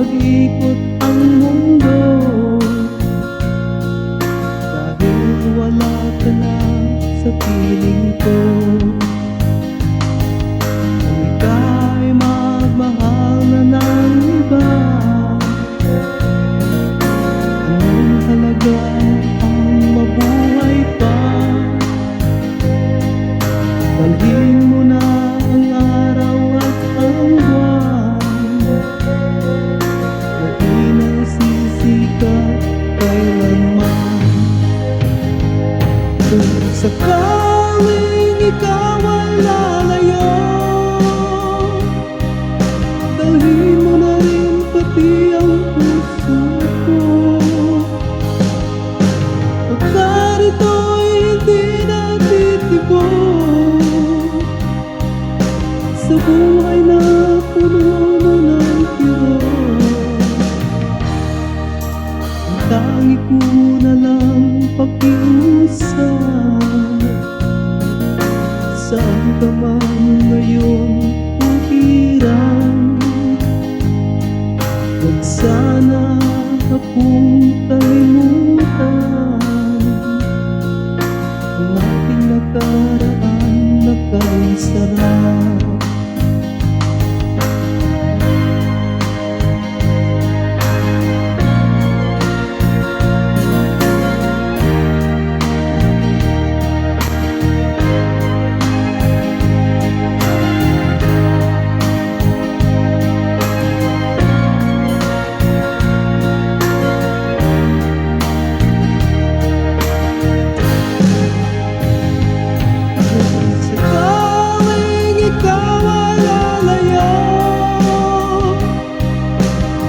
mag-ikot ang mundo, dahil wala ka na sa piling ko. Kung ika'y magmahal na ng iba, anong halaga ang mabuhay pa? Dalhin mo na ang araw at ang buwan, na di nasisikat kailanman. Kung sakaling ikaw ay lalayo, dalhin mo na rin pati ang puso ko. Pagkat ito'y hindi natitibok sa buhay na puno ng kirot, ang tangi ko na lang pakiusap. Saan ka man ngayon uhiran, huwag sana akong kalimutan. Ang ating nakaraan na kay sarap.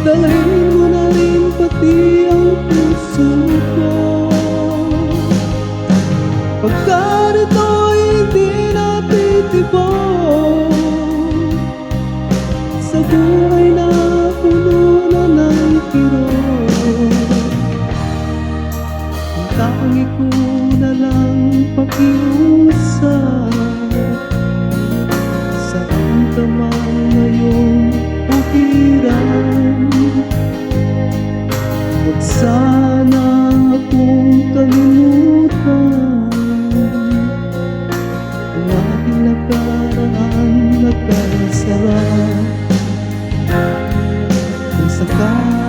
Dalhin mo na rin pati ang puso ko. Pagkat ito'y hindi natitibok sa buhay na puno na ng kirot, ang tangi ko na lang pakiusap. Saan ka man ngayon uhiran, huwag sana akong kalimutan. Ang ating nakaraan na kay sarap. Kung sakali